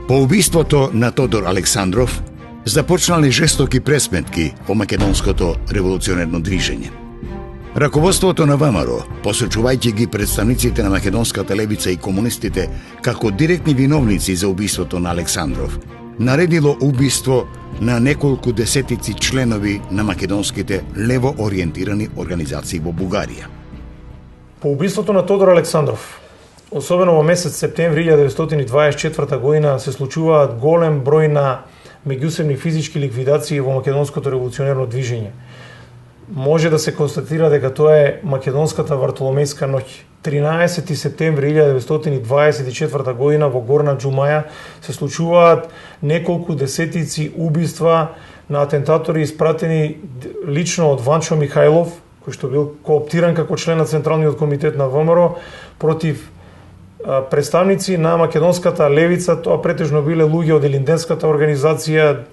По убиството на Тодор Александров започнале жестоки пресметки по македонското револуционерно движење. Раководството на ВМРО, посочувајќи ги представниците на македонската левица и комунистите како директни виновници за убиството на Александров, наредило убиство на неколку десетици членови на македонските лево ориентирани организации во Бугарија. По убиството на Тодор Александров, особено во месец септември 1924 година, се случуваат голем број на меѓусебни физички ликвидации во македонското револуционерно движење. Може да се констатира дека тоа е македонската Вартоломејска ноќ. 13 септември 1924 година во Горна Џумаја се случуваат неколку десетици убиства на атентатори испратени лично од Ванчо Михајлов, кој што бил кооптиран како член на Централниот комитет на ВМРО, против представници на македонската левица. Тоа претежно биле луѓе од Елинденската организација,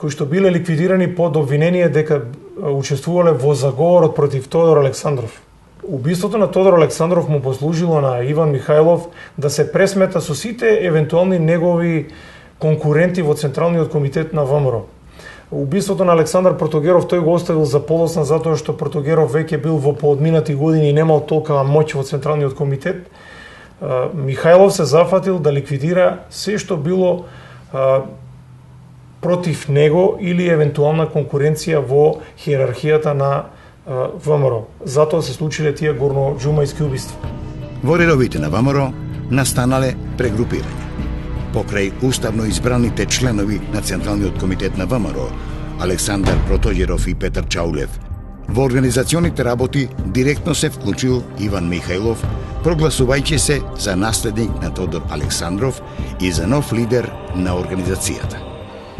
кои што биле ликвидирани под обвинение дека учествувале во заговорот против Тодор Александров. Убиството на Тодор Александров му послужило на Иван Михајлов да се пресмета со сите евентуални негови конкуренти во Централниот комитет на ВМРО. Убиството на Александар Протогеров тој го оставил за полосна затоа што Протогеров веќе бил во поодминати години и немал толкова моќ во Централниот комитет. Михајлов се зафатил да ликвидира се што било против него или евентуална конкуренција во хиерархијата на ВМРО. Затоа се случиле тие горноџумајски убиства. Во редовите на ВМРО настанале прегрупирање. Покрај уставно избраните членови на Централниот комитет на ВМРО, Александар Протогеров и Петар Чаулев, во организационите работи директно се вклучил Иван Михајлов, прогласувајќи се за наследник на Тодор Александров и за нов лидер на организацијата.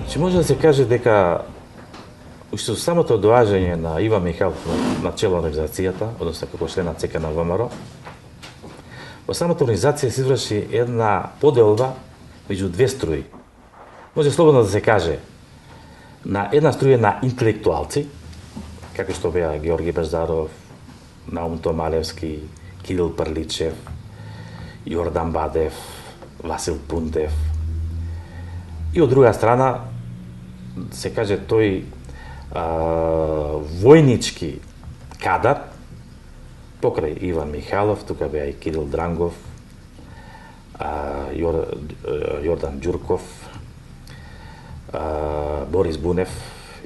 Че може да се каже дека уште со самото доаѓање на Иван Михајлов на чело на организацијата, односно како член на ЦК на ВМРО, во самата организација се изврши една поделба меѓу две струи. Може слободно да се каже на една струја на интелектуалци, како што беа Георги Беждаров, Наум Томалевски, Кирил Прличев, Јордан Бадев, Васил Пунтев. И од друга страна, се каже тој војнички кадар, покрај Иван Михајлов, тука беа и Кирил Дрангов, Јордан Ѓурков, Борис Бунев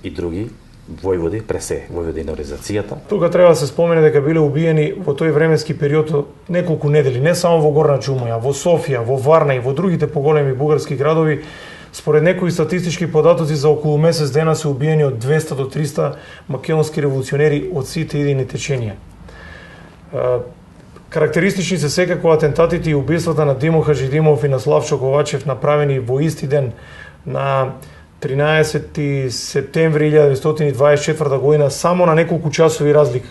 и други војводи, пресе војводи на организацијата. Тука треба да се спомене дека биле убиени во тој временски период неколку недели, не само во Горна Џумаја, во Софија, во Варна и во другите поголеми бугарски градови. Според некои статистички податоци за околу месец дена се убиени од 200 до 300 македонски револуционери од сите идејни теченија. Карактеристични се секако атентатите и убиствата на Димо Хаджидимов и на Славчо Ковачев, направени во исти ден на 13 септември 1924 година, само на неколку часови разлика.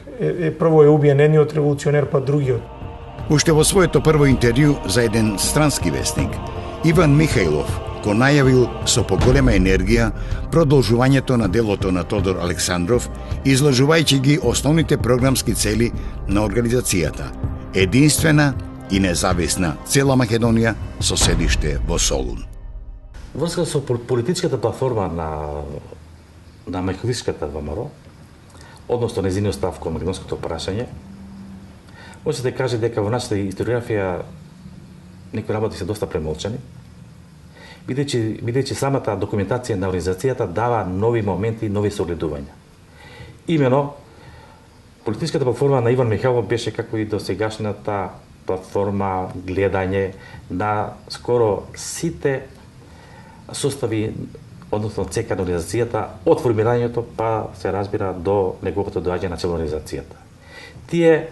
Прво е убиен едниот револуционер, па другиот. Уште во своето прво интервју за еден странски вестник, Иван Михајлов го најавил со поголема енергија продолжувањето на делото на Тодор Александров, изложувајќи ги основните програмски цели на организацијата: единствена и независна цела Македонија со седиште во Солун. Врска со политичката платформа на македонската ВМРО, односно незиниот став кон македонското прашање, може да каже дека во нашата историографија некои работи се доста премолчани, бидејќи самата документација на организацијата дава нови моменти, нови согледувања. Имено, политичката платформа на Иван Михајлов беше како и досегашната платформа гледање на скоро сите состави, односно ЦК на организацијата, од формирањето па се разбира до неговото доаѓање на цело организацијата. Тие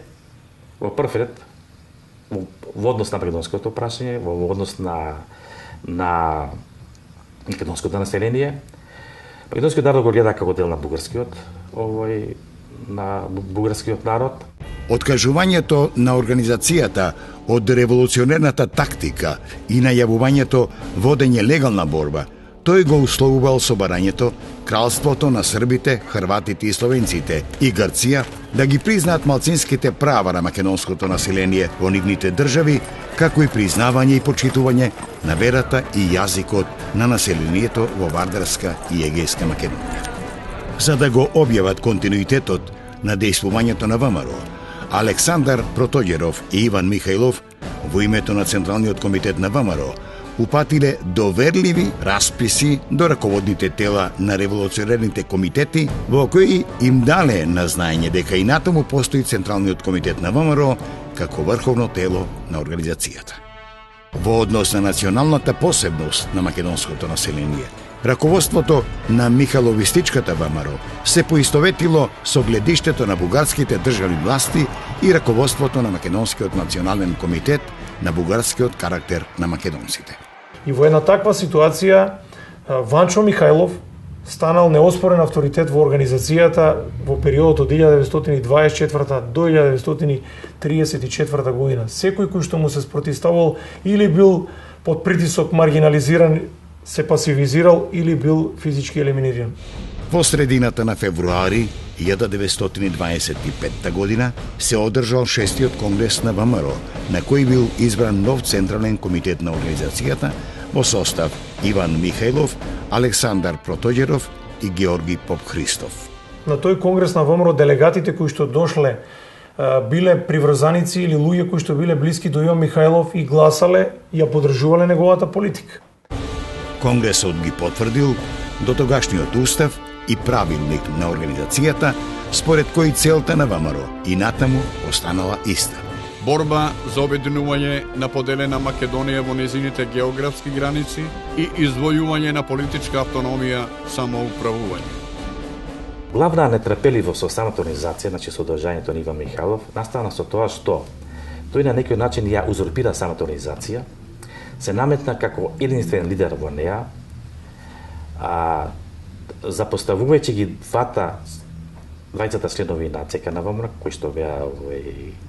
во прв ред во однос на македонското прашање, во однос на македонското население, македонскиот народ го гледа како дел на бугарскиот народ. Откажувањето на организацијата од револуционерната тактика и најавувањето водење легална борба, тој го условувал со барањето Кралството на србите, хрватите и словенците и Грција да ги признаат малцинските права на македонското население во нивните држави, како и признавање и почитување на верата и јазикот на населението во Вардарска и Егејска Македонија. За да го објават континуитетот на дејствувањето на ВМРО, Александар Протоѓеров и Иван Михајлов во името на Централниот комитет на ВМРО упатиле доверливи расписи до раководните тела на револуционерните комитети, во кои им дале на знаење дека и натаму постои Централниот комитет на ВМРО како врховно тело на организацијата. Во однос на националната посебност на македонското население, раководството на Михайловистичката ВМРО се поистоветило со гледиштето на бугарските државни власти и раководството на Македонскиот национален комитет на бугарскиот карактер на македонците. И во една таква ситуација, Ванчо Михајлов станал неоспорен авторитет во организацијата во периодот од 1924 до 1934 година. Секој кој што му се спротивставувал или бил под притисок маргинализиран, се пасивизирал или бил физички елиминиран. Во средината на февруари 1925 година се одржал 6-тиот конгрес на ВМРО, на кој бил избран нов Централен комитет на организацијата во состав Иван Михајлов, Александар Протоѓеров и Георги Попхристов. На тој конгрес на ВМРО делегатите кои што дошле биле приврзаници или луѓе кои што биле блиски до Иван Михајлов и гласале и ја поддржувале неговата политика. Конгресот ги потврдил дотогашниот устав и правилник на организацијата, според кој целта на ВМРО и натаму останала иста. Борба за обединување на поделена Македонија во незините географски граници и извојување на политичка автономија, самоуправување. Главна нетрпеливост со самата организација, значи со одржањето на Иван Михајлов, настана со тоа што тој на некој начин ја узурпира самата организација, се наметна како единствен лидер во неа, запоставувајќи ги двајцата членови на ЦК на ВМРО, кои што беа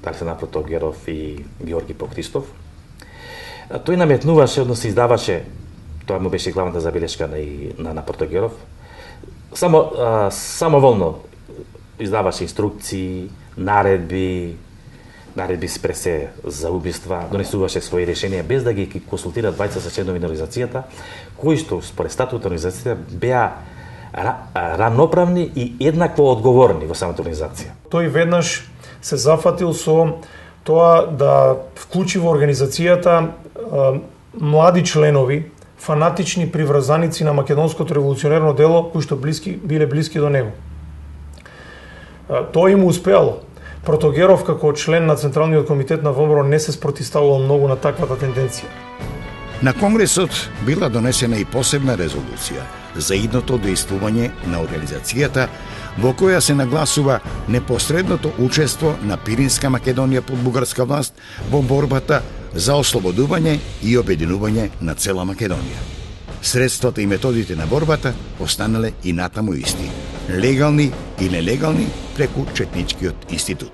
Александар Протоѓеров и Георги Попхристов. Тој наметнуваше, односно издаваше, тоа му беше главната забелешка на Протоѓеров, самоволно издаваше инструкции, наредби спресе за убиства, донесуваше своји решенија без да ги консултира двајцата членови на организацијата, кои што според статутот на организацијата беа равноправни и еднакво одговорни во самата организација. Тој веднаш се зафатил со тоа да вклучи во организацијата млади членови, фанатични приврзаници на македонското револуционерно дело, кои што биле блиски до него. Тоа им успеало. Протоѓеров како член на Централниот комитет на ВМРО не се спротивставувал многу на таквата тенденција. На конгресот била донесена и посебна резолуција за идното дејствување на организацијата, во која се нагласува непосредното учество на Пиринска Македонија под бугарска власт во борбата за ослободување и обединување на цела Македонија. Средствата и методите на борбата останале и натаму исти, легални и нелегални преку Четничкиот институт.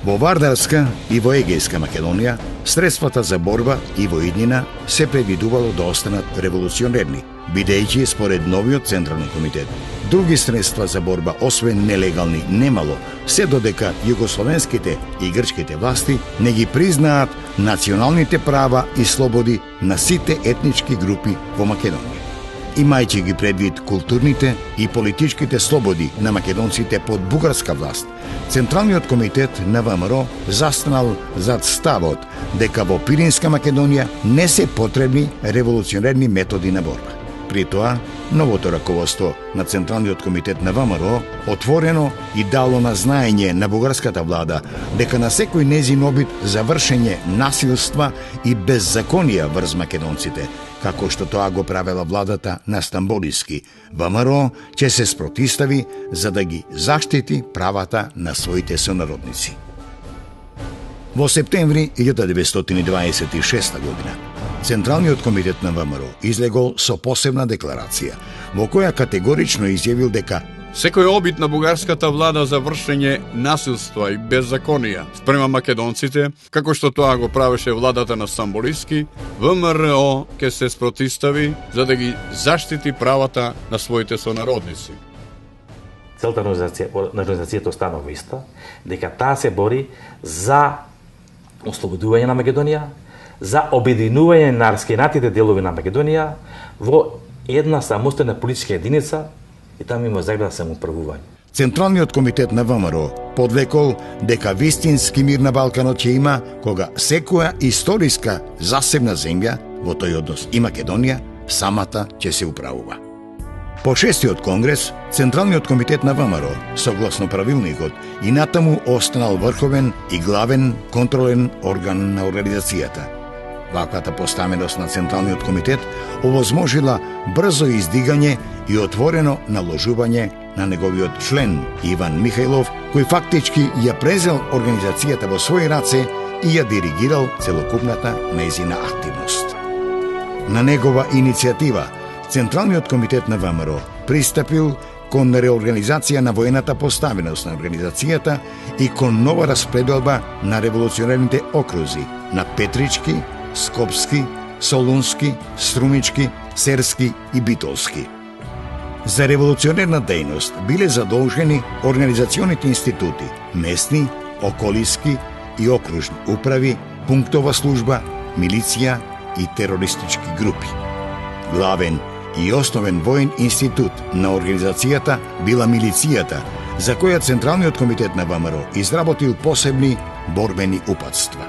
Во Вардарска и во Егејска Македонија средствата за борба и во иднина се предвидувало да останат револуционерни, бидејќи според новиот Централен комитет други средства за борба освен нелегални немало, се додека југословенските и грчките власти не ги признаат националните права и слободи на сите етнички групи во Македонија. Имајќи ги предвид културните и политичките слободи на македонците под бугарска власт, Централниот комитет на ВМРО застанал зад ставот дека во Пиринска Македонија не се потребни револуционерни методи на борба. При тоа, новото раководство на Централниот комитет на ВМРО отворено и дало на знаење на бугарската влада дека на секој незин обид за вршење насилства и беззаконија врз македонците, како што тоа го правела владата на Стамболиски, ВМРО ќе се спротистави за да ги заштити правата на своите сонародници. Во септември 1926 година Централниот комитет на ВМРО излегол со посебна декларација, во која категорично изјавил дека Секој обид на бугарската влада за вршење насилства и беззаконија спрема македонците, како што тоа го правеше владата на Стамболиски, ВМРО ќе се спротистави за да ги заштити правата на своите сонародници. Целта на организацијата останува иста, дека таа се бори за ослободување на Македонија, за обединување на раскинатите делови на Македонија во една самостојна политичка единица и таму има загледа самоуправување. Централниот комитет на ВМРО подвекол дека вистински мир на Балканот ќе има кога секоја историска засебна земја, во тој однос и Македонија, самата ќе се управува. По 6-тиот конгрес, Централниот комитет на ВМРО, согласно правилникот, и натаму останал врховен и главен контролен орган на организацијата. Ваквата поставеност на Централниот комитет овозможила брзо издигање и отворено наложување на неговиот член Иван Михајлов, кој фактички ја презел организацијата во своји раце и ја диригирал целокупната нејзина активност. На негова иницијатива, Централниот комитет на ВМРО пристапил кон реорганизација на воената поставеност на организацијата и кон нова распределба на револуционерните окрузи на Петрички, Скопски, Солунски, Струмички, Серски и Битолски. За револуционерна дејност биле задолжени организационите институти, местни, околиски и окружни управи, пунктова служба, милиција и терористички групи. Главен и основен воен институт на организацијата била милицијата, за која Централниот комитет на ВМРО изработил посебни борбени упатства.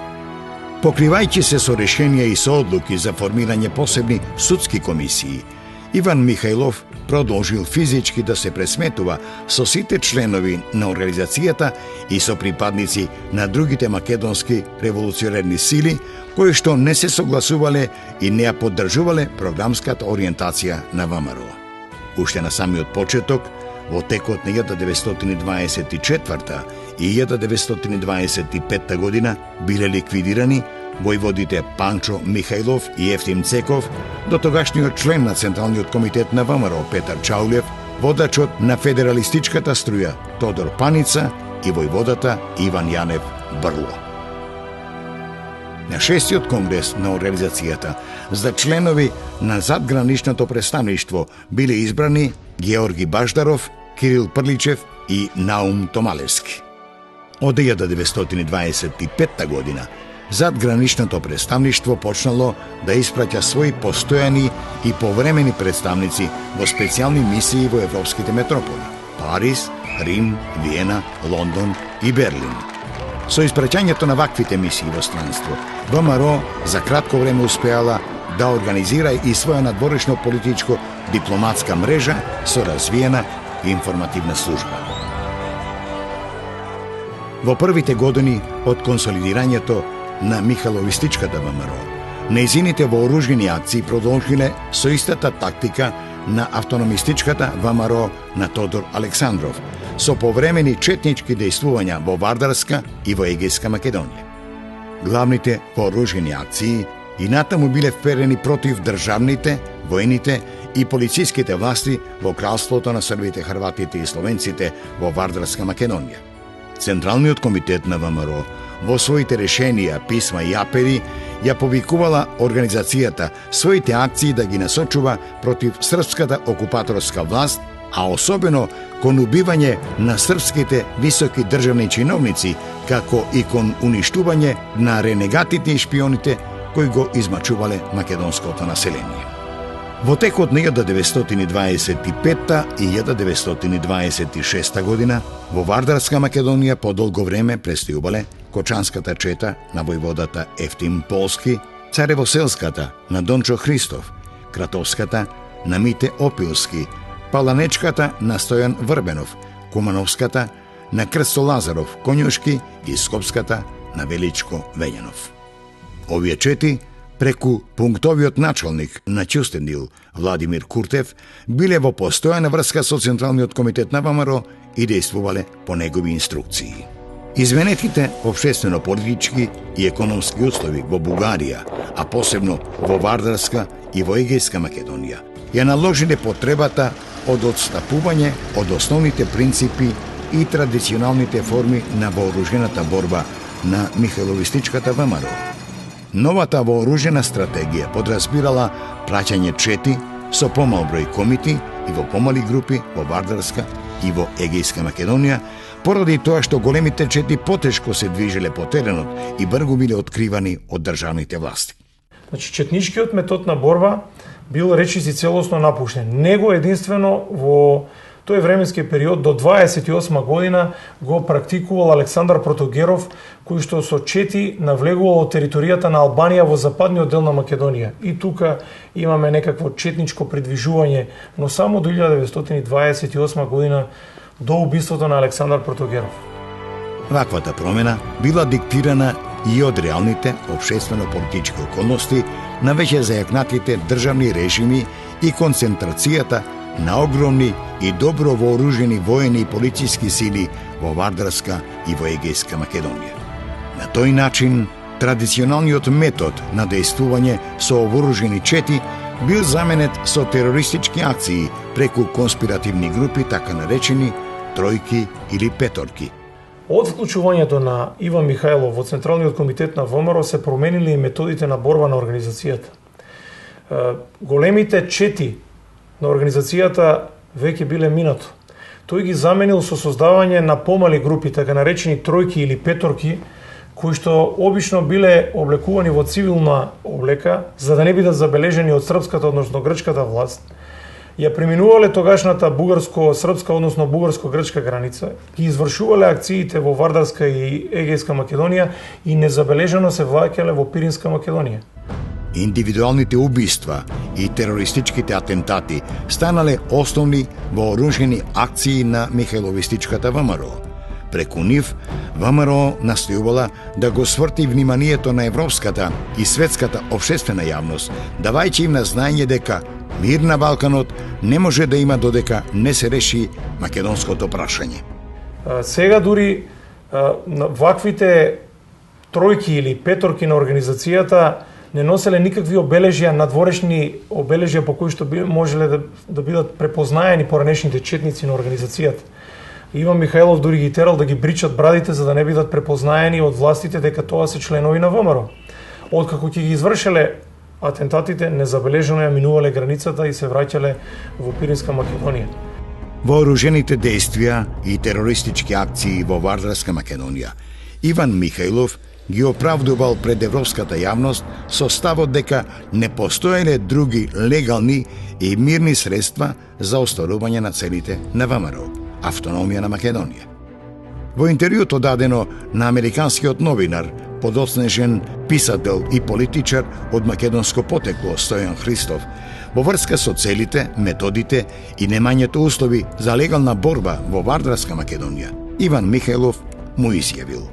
Покривајќи се со решенија и со одлуки за формирање посебни судски комисии, Иван Михајлов продолжил физички да се пресметува со сите членови на организацијата и со припадници на другите македонски револуционерни сили, кои што не се согласувале и не ја поддржувале програмската ориентација на ВМРО. Уште на самиот почеток, во текот на 1924 и 1925 година биле ликвидирани војводите Панчо Михајлов и Ефтим Цеков, до тогашниот член на Централниот комитет на ВМРО Петар Чаулев, водачот на федералистичката струја Тодор Паница и војводата Иван Јанев Брло. На 6-тиот конгрес на организацијата за членови на задграничното представништво биле избрани Георги Баждаров, Кирил Прличев и Наум Томалевски. Од 1925 година задграничното представништво почнало да испраќа своји постојани и повремени представници во специјални мисии во европските метрополи – Париз, Рим, Виена, Лондон и Берлин. Со испраќањето на ваквите мисии во странство, ВМРО за кратко време успеала да организира и своја надворешно политичко дипломатска мрежа со развиена информативна служба. Во првите години од консолидирањето на Михайловистичката ВМРО, нејзините вооружени акции продолжиле со истата тактика на автономистичката ВМРО на Тодор Александров, со повремени четнички дејствувања во Вардарска и во Егејска Македонија. Главните вооружени акции и натаму биле вперени против државните, воените и полициските власти во кралството на србите, хрватите и словенците во Вардарска Македонија. Централниот комитет на ВМРО во своите решенија, писма и апели ја повикувала организацијата своите акции да ги насочува против српската окупаторска власт, а особено кон убивање на српските високи државни чиновници, како и кон уништување на ренегатите и шпионите кои го измачувале македонското население. Во текот на 1925 и 1926 година во Вардарска Македонија подолго време престојувале Кочанската чета на војводата Ефтим Полски, Царевоселската на Дончо Христов, Кратовската на Мите Опилски, Паланечката на Стојан Врбенов, Кумановската на Крсто Лазаров Конјушки и Скопската на Величко Вењанов. Овие чети преку пунктовиот началник на Ќустендил Владимир Куртев биле во постојана врска со Централниот комитет на ВМРО и дејствувале по негови инструкции. Изменетите општествено-политички и економски услови во Бугарија, а посебно во Вардарска и во Егејска Македонија, ја наложиле потребата од отстапување од основните принципи и традиционалните форми на вооружената борба на Михајловистичката ВМРО. Новата вооружена стратегија подразбирала праќање чети со помал број комити и во помали групи во Вардарска и во Егејска Македонија, поради тоа што големите чети потешко се движеле по теренот и бргу биле откривани од државните власти. Значи, четничкиот метод на борба бил речиси целосно напуштен. Него единствено во тој временски период до 28 година го практикувал Александар Протогеров, кој што со чети навлегувал од територијата на Албанија во западниот дел на Македонија. И тука имаме некакво четничко придвижување, но само до 1928 година до убиството на Александар Протогеров. Ваквата промена била диктирана и од реалните општествено-политички околности на веќе зајакнатите државни режими и концентрацијата на огромни и добро вооружени воени и полициски сили во Вардарска и во Егејска Македонија. На тој начин, традиционалниот метод на дејствување со вооружени чети бил заменет со терористички акции преку конспиративни групи, така наречени тројки или петорки. Од вклучувањето на Иван Михајлов во Централниот комитет на ВМРО се променили и методите на борба на организацијата. Големите чети на организацијата веќе биле минато. Тој ги заменил со создавање на помали групи, така наречени тројки или петорки, кои што обично биле облекувани во цивилна облека, за да не бидат забележени од српската, односно грчката власт. Ја преминувале тогашната бугарско-српска, односно бугарско-грчка граница, ги извршувале акциите во Вардарска и Егејска Македонија и незабележано се ваќале во Пиринска Македонија. Индивидуалните убиства и терористичките атентати станале основни вооружени акции на Михајловистичката ВМРО. Преку нив, ВМРО настојувала да го сврти вниманието на европската и светската општествена јавност, давајќи им на знаење дека мир на Балканот не може да има додека не се реши македонското прашање. Сега дури ваквите тројки или петорки на организацијата не носеле никакви обележја, надворешни обележја по кои што можеле да бидат препознаени поранешните четници на организацијата. Иван Михајлов дури ги терал да ги бричат брадите за да не бидат препознаени од властите дека тоа се членови на ВМРО. Откако ќе ги извршеле атентатите, незабележано ја минувале границата и се враќале во Пиринска Македонија. Вооружените действија и терористички акции во Вардарска Македонија, Иван Михајлов ги оправдувал пред европската јавност со ставот дека не постоеле други легални и мирни средства за остварување на целите на ВМРО, автономија на Македонија. Во интервјуто дадено на американскиот новинар, подоцнежен писател и политичар од македонско потекло Стојан Христов, во врска со целите, методите и немањето услови за легална борба во Вардарска Македонија, Иван Михајлов му изјавил: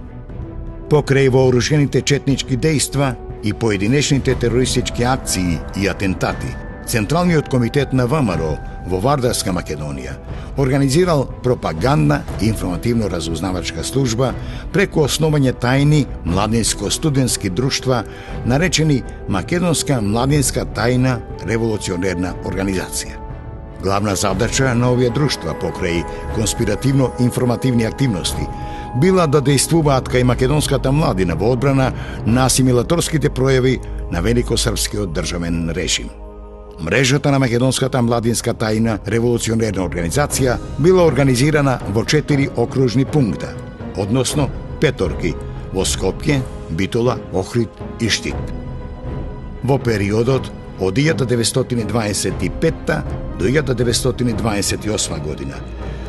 покрај вооружените четнички дејства и поединечните терористички акции и атентати, Централниот комитет на ВМРО во Вардарска Македонија организирал пропагандна и информативно-разузнавачка служба преку основање тајни младинско-студентски друштва наречени Македонска младинска тајна револуционерна организација. Главна задача на овие друштва покрај конспиративно-информативни активности била да дејствуваат кај македонската младина во одбрана на асимилаторските пројави на великосрпскиот државен режим. Мрежата на Македонската младинска тајна револуционерна организација била организирана во 4 окружни пункта, односно петорки во Скопје, Битола, Охрид и Штип. Во периодот од 1925 до 1928 година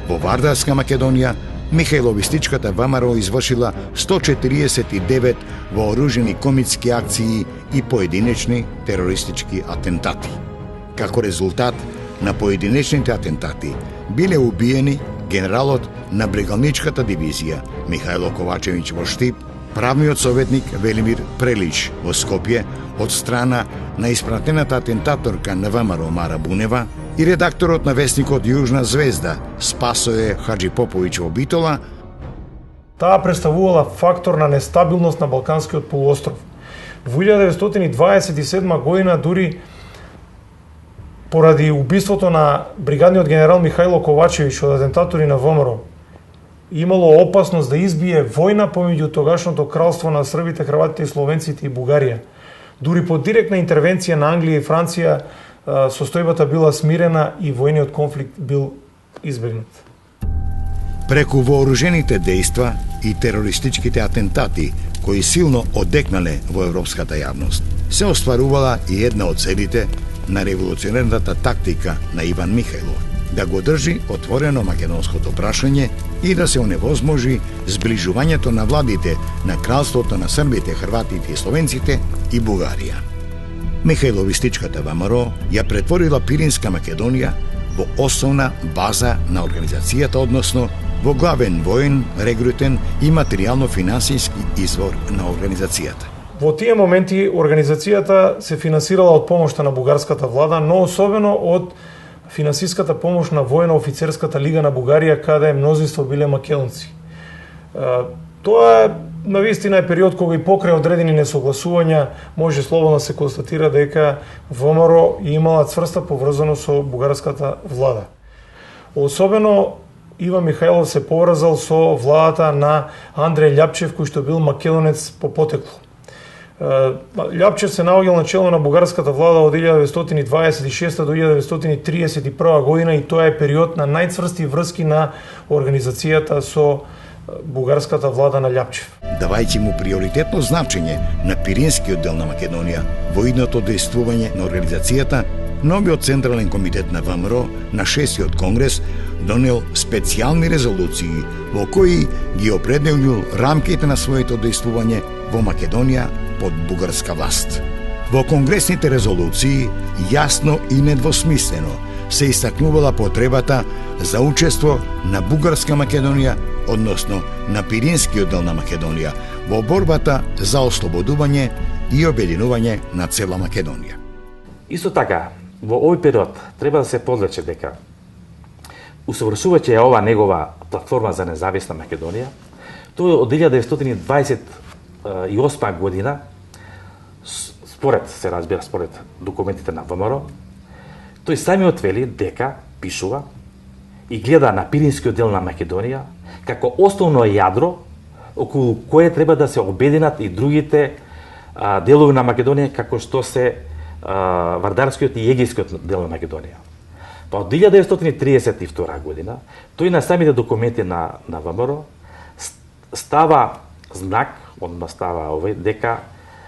во Вардарска Македонија Михајловистичката ВМРО извршила 149 вооружени комитски акции и поединечни терористички атентати. Како резултат на поединечните атентати биле убиени генералот на брегалничката дивизија Михајло Ковачевиќ во Штип, правниот советник Велимир Прелич во Скопје од страна на испратената атентаторка на ВМРО Мара Бунева и редакторот на вестникот Јужна звезда Спасое Хаджипоповиќ во Битола. Таа представувала фактор на нестабилност на Балканскиот полуостров. Во 1927 година дури Поради убиството на бригадниот генерал Михајло Ковачевиќ од атентатори на ВМРО, имало опасност да избие војна помеѓу тогашното кралство на србите, хрватите и словенците и Бугарија. Дури по директна интервенција на Англија и Франција, состојбата била смирена и војниот конфликт бил избегнат. Преку вооружените дејства и терористичките атентати кои силно одекнале во европската јавност, се остварувала и една од целите на револуционерната тактика на Иван Михајлов да го држи отворено македонското прашање и да се оневозможи зближувањето на владите на кралството на србите, хрватите и словенците и Бугарија. Михајловистичката ВМРО ја претворила Пиринска Македонија во основна база на организацијата, односно во главен воен, регрутен и материјално-финансиски извор на организацијата. Во тие моменти организацијата се финансирала од помошта на бугарската влада, но особено од финансиската помош на воено-офицерската лига на Бугарија, каде мнозинство биле македонци. Тоа навистина е период кога и покрај одредени несогласувања може слободно се констатира дека ВМРО имала цврста поврзаност со бугарската влада. Особено Иван Михајлов се поврзал со владата на Андреј Љапчев, кој што бил македонец по потекло. Љапчев се наоѓал на чело на бугарската влада од 1926 до 1931 година и тоа е период на најцврсти врски на организацијата со бугарската влада на Љапчев. Давајќи му приоритетно значење на Пиринскиот дел на Македонија во идното дејствување на организацијата, новиот Централен комитет на ВМРО на 6-тиот конгрес донел специјални резолуции во кои ги определил рамките на своето дејствување во Македонија под бугарска власт. Во конгресните резолуции јасно и недвосмислено се истакнувала потребата за учество на бугарска Македонија, односно на Пиринскиот дел на Македонија, во борбата за ослободување и обединување на цела Македонија. Исто така, во овој период треба да се подлече дека усовршувајќи ја ова негова платформа за независна Македонија, тој од 1928 година, според документите на ВМРО, тој самиот вели дека пишува и гледа на Пиринскиот дел на Македонија како основно јадро околу кое треба да се обединат и другите делови на Македонија, како што се Вардарскиот и Егејскиот дел на Македонија. Па од 1932 година, тој на самите документи на ВМРО става знак,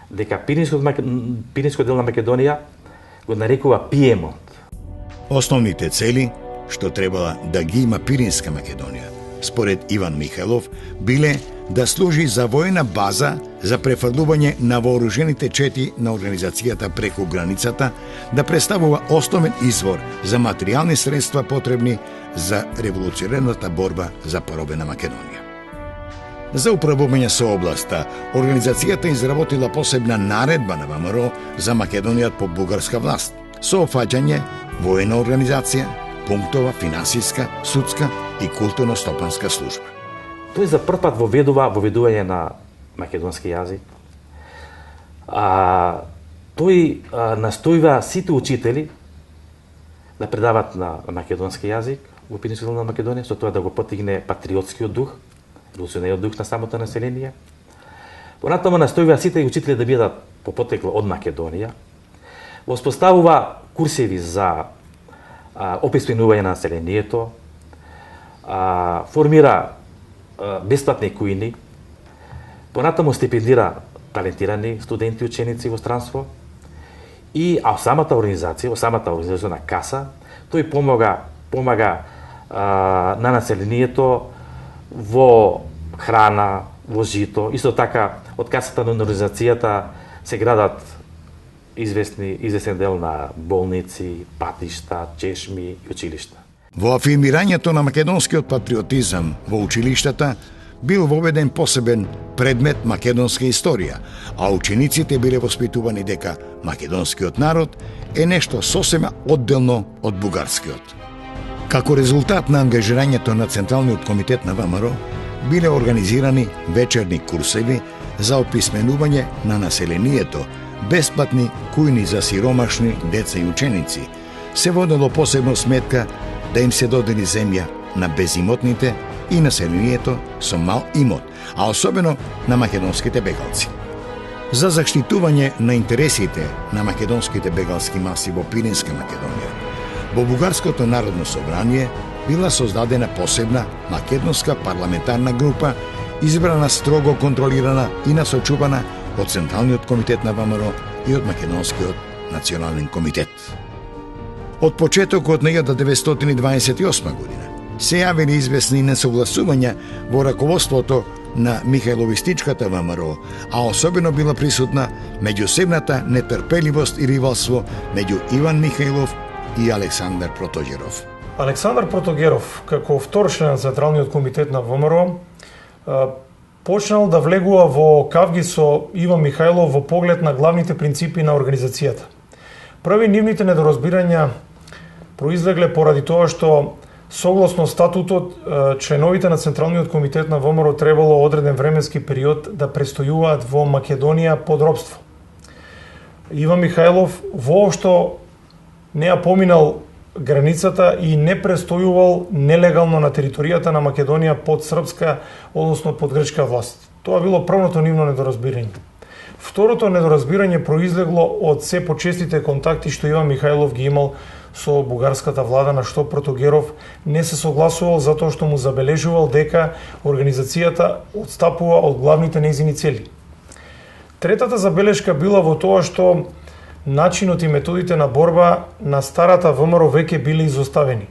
дека Пиринскиот дел на Македонија го нарекува Пиемонт. Основните цели што требала да ги има Пиринска Македонија, според Иван Михајлов, биле да служи за војна база за префрлување на вооружените чети на организацијата преку границата, да представува основен извор за материјални средства потребни за револуционерната борба за поробена Македонија. За управување со областа, организацијата изработила посебна наредба на ВМРО за Македонија под бугарска власт, со опфаќање воена организација, пунктова, финансиска, судска и културно-стопанска служба. Тој за прв пат воведување на македонски јазик. Тој настојува сите учители да предават на македонски јазик во Пиринскиот дел на Македонија, со тоа да го поттигне патриотскиот дух, револуционерниот дух на самото население. Понатаму настојува сите учители да бидат по потекло од Македонија. Воспоставува курсеви за описменување на населението, формира бесплатни кујни, понатаму стипендира талентирани студенти и ученици во странство и самата организацијна каса, тој помага на населението во храна, во жито. Исто така, од касата на организацијата се градат известен дел на болници, патишта, чешми и училишта. Во афирмирањето на македонскиот патриотизам во училиштата бил воведен посебен предмет македонска историја, а учениците биле воспитувани дека македонскиот народ е нешто сосема одделно од бугарскиот. Како резултат на ангажирањето на Централниот комитет на ВМРО, биле организирани вечерни курсеви за описменување на населението, бесплатни кујни за сиромашни деца и ученици, се водело посебно сметка да им се додели земја на безимотните и населението со мал имот, а особено на македонските бегалци. За заштитување на интересите на македонските бегалски маси во Пиринска Македонија, во Бугарското народно собрание била создадена посебна македонска парламентарна група, избрана строго контролирана и насочувана од Централниот комитет на ВМРО и од Македонскиот национален комитет. Од почетокот на 1928 година се јавили известни несогласувања во раководството на Михајловистичката ВМРО, а особено била присутна меѓусебната нетрпеливост и ривалство меѓу Иван Михајлов и Александар Протогеров. Александар Протогеров, како втор член на Централниот комитет на ВМРО, почнал да влегува во кавги со Иван Михајлов во поглед на главните принципи на организацијата. Први нивните недоразбирања произлегле поради тоа што согласно статутот, членовите на Централниот комитет на ВМРО требало одреден временски период да престојуваат во Македонија под робство. Иван Михајлов воопшто не ја поминал границата и не престојувал нелегално на територијата на Македонија под српска, односно под грчка власт. Тоа било првото нивно недоразбирање. Второто недоразбирање произлегло од се почестите контакти што Иван Михајлов ги имал со бугарската влада, на што Протогеров не се согласувал затоа што му забележувал дека организацијата отстапува од главните нејзини цели. Третата забелешка била во тоа што начинот и методите на борба на старата ВМРО веќе биле изоставени.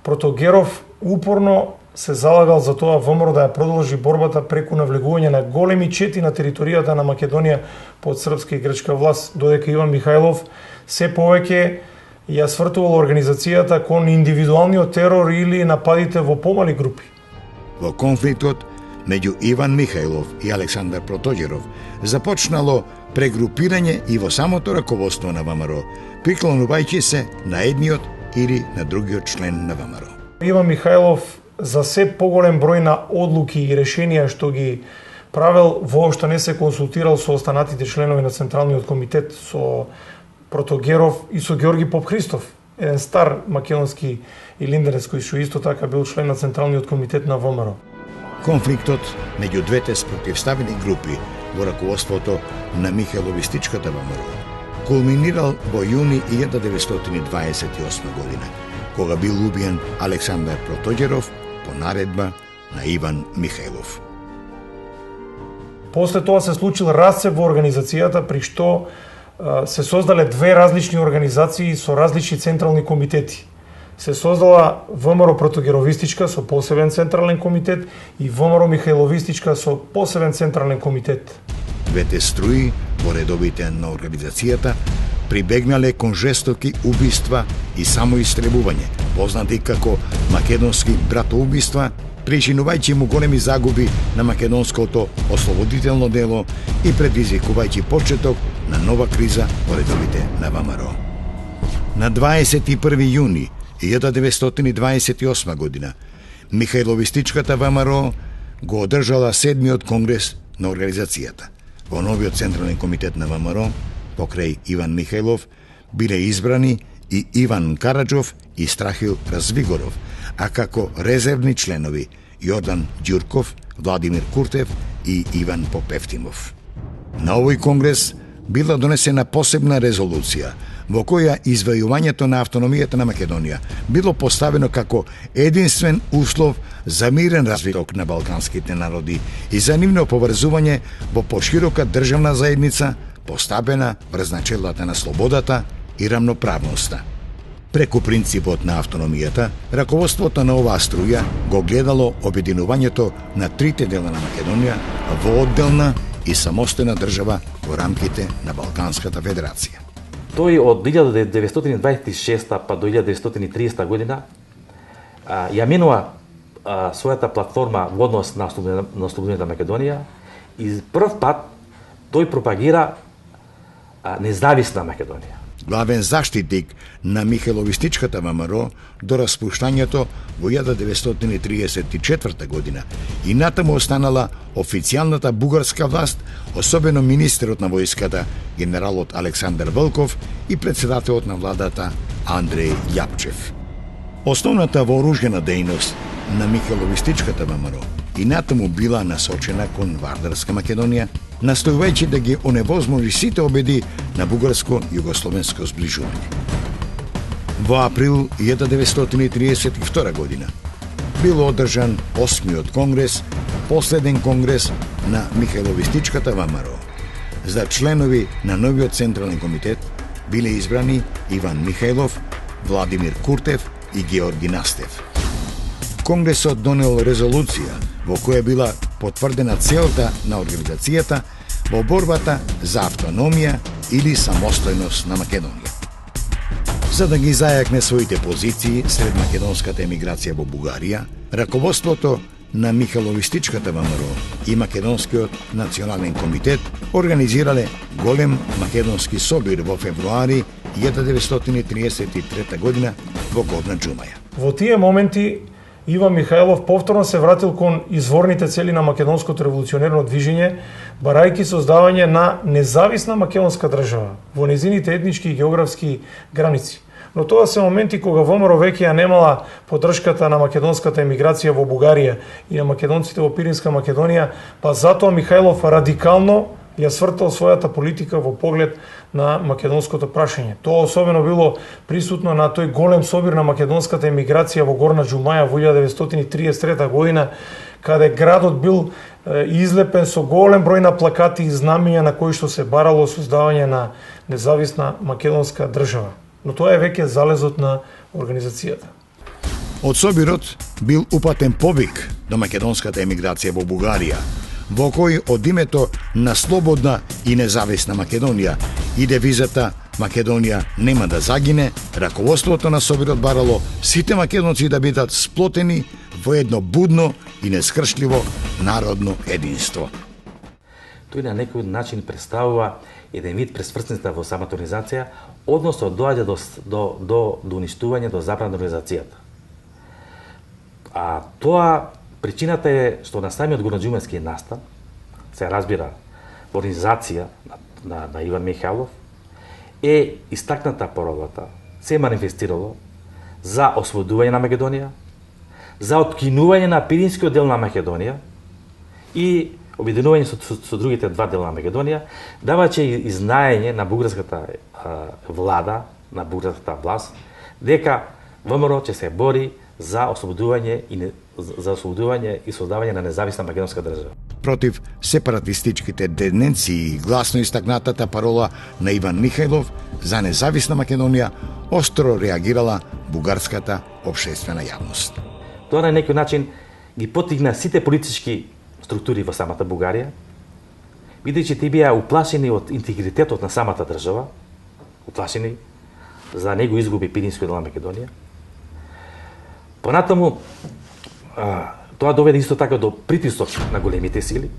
Протогеров упорно се залагал за тоа ВМРО да ја продолжи борбата преку навлегување на големи чети на територијата на Македонија под српска и грчка власт, додека Иван Михајлов се повеќе ја свртувал организацијата кон индивидуалниот терор или нападите во помали групи. Во конфликтот меѓу Иван Михајлов и Александар Протогеров започнало прегрупирање и во самото раководство на ВМРО, приклонувајќи се на едниот или на другиот член на ВМРО. Иван Михајлов за се поголем број на одлуки и решенија што ги правел, воопшто не се консултирал со останатите членови на Централниот комитет, со Протогеров и со Георги Попхристов, еден стар македонски илиндерец кој што исто така бил член на Централниот комитет на ВМРО. Конфликтот меѓу двете спротивставени групи во раководството на Михајловистичката ВМРО кулминирал во јуни 1928 година, кога бил убиен Александар Протогеров по наредба на Иван Михајлов. После тоа се случил расцеп во организацијата, при што се создале две различни организации со различни централни комитети. Се создала ВМРО Протогеровистичка со посебен централен комитет и ВМРО Михајловистичка со посебен централен комитет. Двете струи во редовите на организацијата прибегнале кон жестоки убиства и самоистребување, познати како македонски братоубиства, причинувајќи му големи загуби на македонското ослободително дело и предизвикувајќи почеток на нова криза во редовите на ВМРО. На 21 јуни 1928 година Михајловистичката ВМРО го одржала 7-миот конгрес на организацијата. Во новиот централен комитет на ВМРО, покрај Иван Михајлов, биле избрани и Иван Караджов и Страхил Развигоров, а како резервни членови Јордан Ѓурков, Владимир Куртев и Иван Попевтимов. На овој конгрес била донесена посебна резолуција во која извојувањето на автономијата на Македонија било поставено како единствен услов за мирен развиток на балканските народи и за нивно поврзување во поширока државна заедница постапена врз начелата на слободата и рамноправноста. Преку принципот на автономијата, раководството на оваа струја го гледало обединувањето на трите дела на Македонија во одделна и самостојна држава во рамките на Балканската федерација. Тој од 1926 па до 1930 година ја минува својата платформа во однос на ослободената Македонија и прв пат тој пропагира независна Македонија. Главен заштитник на Михајловистичката ВМРО до распуштањето во 1934 година и натаму останала официјалната бугарска власт, особено министерот на војската генералот Александар Волков и председателот на владата Андреј Јапчев. Основната вооружена дејност на Михайловистичката ВМРО и натаму била насочена кон Вардарска Македонија, настојувајќи да ги оневозможи сите обиди на бугарско-југословенско зближување. Во април 1932 година бил одржан 8-миот конгрес, последен конгрес на Михайловистичката ВМРО. За членови на новиот Централен комитет биле избрани Иван Михајлов, Владимир Куртев и Георги Настев. Конгресот донел резолуција во која била потврдена целта на организацијата во борбата за автономија или самостојност на Македонија. За да ги зајакне своите позиции сред македонската емиграција во Бугарија, раководството на Михайловистичката ВМРО и Македонскиот национален комитет организирале голем македонски собир во февруари 1933 година во Горна Џумаја. Во тие моменти Иван Михајлов повторно се вратил кон изворните цели на македонското револуционерно движење, барајќи создавање на независна македонска држава во незините етнички и географски граници. Но тоа се моменти кога ВМРО веќе ја немала поддршката на македонската емиграција во Бугарија и на македонците во Пиринска Македонија, па затоа Михајлов радикално ја свртал својата политика во поглед на македонското прашање. Тоа особено било присутно на тој голем собир на македонската емиграција во Горна Џумаја во 1933 година, каде градот бил излепен со голем број на плакати и знамиња на кои што се барало создавање на независна македонска држава. Но тоа е веќе залезот на организацијата. Од собирот бил упатен повик до македонската емиграција во Бугарија, во кој од името на слободна и независна Македонија и девизата Македонија нема да загине, раководството на собирот барало сите македонци да бидат сплотени во едно будно и нескршливо народно единство. Тој на некој начин представува еден вид пресврсница во самата организација, односно доаѓа до уништување, до забрана на организацијата. А тоа причината е што на самиот горноџумајски настан се разбира во организација на Иван Михајлов е истакната пороката, се манифестирало за ослободување на Македонија, за откинување на Пиринскиот дел на Македонија и обединување со другите два дела на Македонија, даваче и знаење на бугарската влада, на бугарската власт, дека ВМРО ќе се бори за ослободување и создавање на независна македонска држава. Против сепаратистичките тенденции и гласно истакнатата парола на Иван Михајлов за независна Македонија остро реагирала бугарската општествена јавност. Тоа на некој начин ги поттикна сите политички структури во самата Бугарија, бидејќи тие беа уплашени од интегритетот на самата држава, уплашени за него изгуби Пиринскиот дел на Македонија. Понатаму, тоа доведе исто така до притисок на големите сили.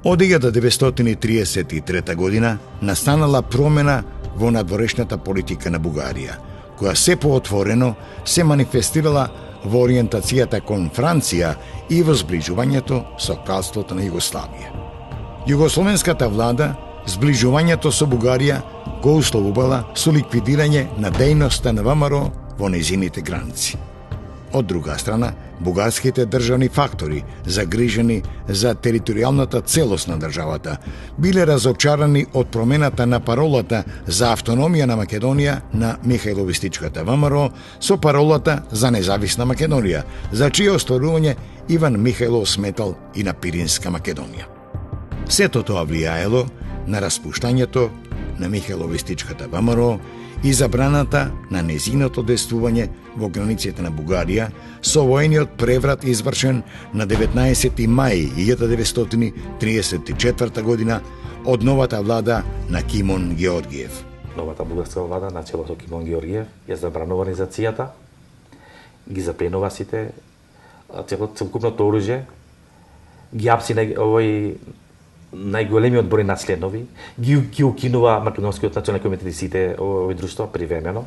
Од 1933 година настанала промена во надворешната политика на Бугарија, која се поотворено се манифестирала во ориентацијата кон Франција и во зближувањето со кралството на Југославија. Југословенската влада зближувањето со Бугарија го условувала со ликвидирање на дејноста на ВМРО во незините граници. Од друга страна, бугарските државни фактори, загрижени за територијалната целост на државата, биле разочарани од промената на паролата за автономија на Македонија на Михайловистичката ВМРО со паролата за независна Македонија, за чие остварување Иван Михајлов сметал и на Пиринска Македонија. Сето тоа влијаело на распуштањето на Михайловистичката ВМРО и забраната на незиното действување во границите на Бугарија со војниот преврат извршен на 19 мај 1934 година од новата влада на Кимон Георгиев. Новата бугарска влада на чело со Кимон Георгиев ја забранува организацијата, ги запленува сите целокупното оружје, ги апси најголемиот број на членови, ги укинува Македонскиот национален комитет и сите овој друштва привремено.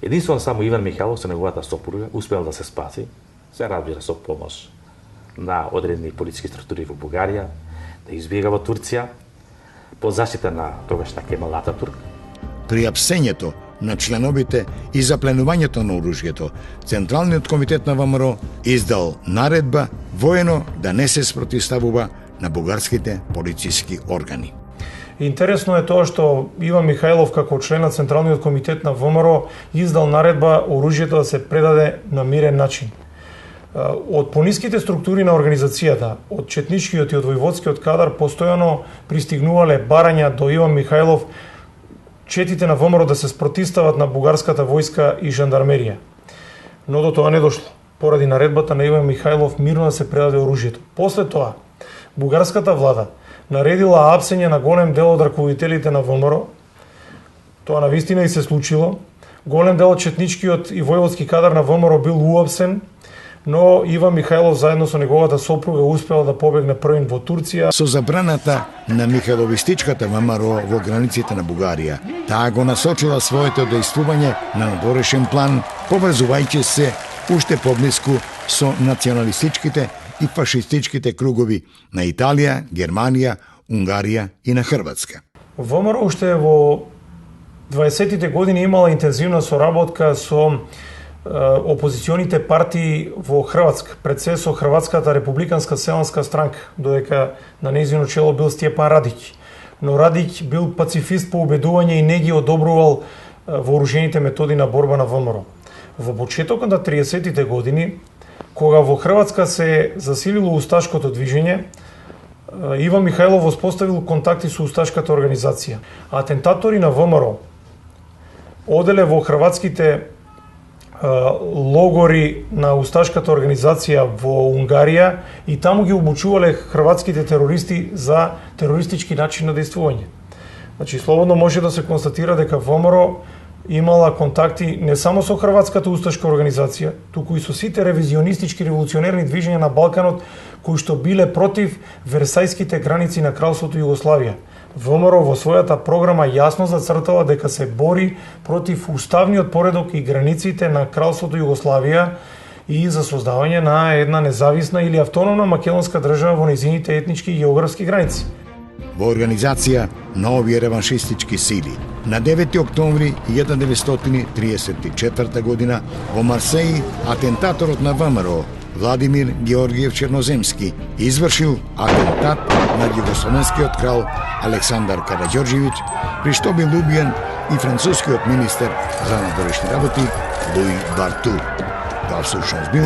Единствено само Иван Михајлов со неговата сопруга успеал да се спаси, се разбира со помош на одредени политички структури во Бугарија, да избега во Турција под заштита на тогашна Кемал Ататурк. Приапсењето на членовите и запленувањето на оружјето, Централниот комитет на ВМРО издал наредба воено да не се спротивставува на бугарските полициски органи. Интересно е тоа што Иван Михајлов како член на Централниот комитет на ВМРО издал наредба оружјето да се предаде на мирен начин. Од пониските структури на организацијата, од четничкиот и од војводскиот кадар постојано пристигнувале барања до Иван Михајлов четите на ВМРО да се спротивстават на бугарската војска и жандармерија. Но до тоа не дошло, поради наредбата на Иван Михајлов мирно да се предаде оружјето. После тоа, бугарската влада наредила апсење на голем дел од раководителите на ВМРО. Тоа навистина и се случило. Голем дел од четничкиот и војводски кадар на ВМРО бил уапсен, но Иван Михајлов заедно со неговата сопруга успел да побегне првин во Турција. Со забраната на Михајловистичката ВМРО во границите на Бугарија, таа го насочила своето дејствување на надворешен план, поврзувајќи се уште поблиску со националистичките и фашистичките кругови на Италија, Германија, Унгарија и на Хрватска. ВМРО уште во 20-тите години имала интензивна соработка со опозиционите партии во Хрватска, пред се со Хрватската републиканска селанска странка, додека на нејзино чело бил Стјепан Радиќ. Но Радиќ бил пацифист по убедување и не ги одобрувал вооружените методи на борба на ВМРО. Во почетокот на 30-тите години, кога во Хрватска се засилило усташкото движење, Иван Михајлов воспоставил контакти со усташката организација. Атентатори на ВМРО оделе во хрватските логори на усташката организација во Унгарија и таму ги обучувале хрватските терористи за терористички начин на дејствување. Значи, слободно може да се констатира дека ВМРО имала контакти не само со хрватската усташка организација, туку и со сите ревизионистички револуционерни движења на Балканот кои што биле против версајските граници на кралството Југославија. ВМРО во својата програма јасно зацртала дека се бори против уставниот поредок и границите на кралството Југославија и за создавање на една независна или автономна македонска држава во нејзините етнички и географски граници. Во организација на овие реваншистички сили, на 9 октомври 1934 година во Марсеј атентаторот на ВМРО Владимир Георгиев Черноземски извршил атентат на југословенскиот крал Александар Караѓорđević, при што бил убиен и францускиот министер за надворешни работи Луи Барту. Тоа всушност бил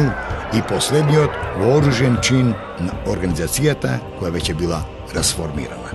и последниот вооружен чин на организацијата која веќе била расформирана.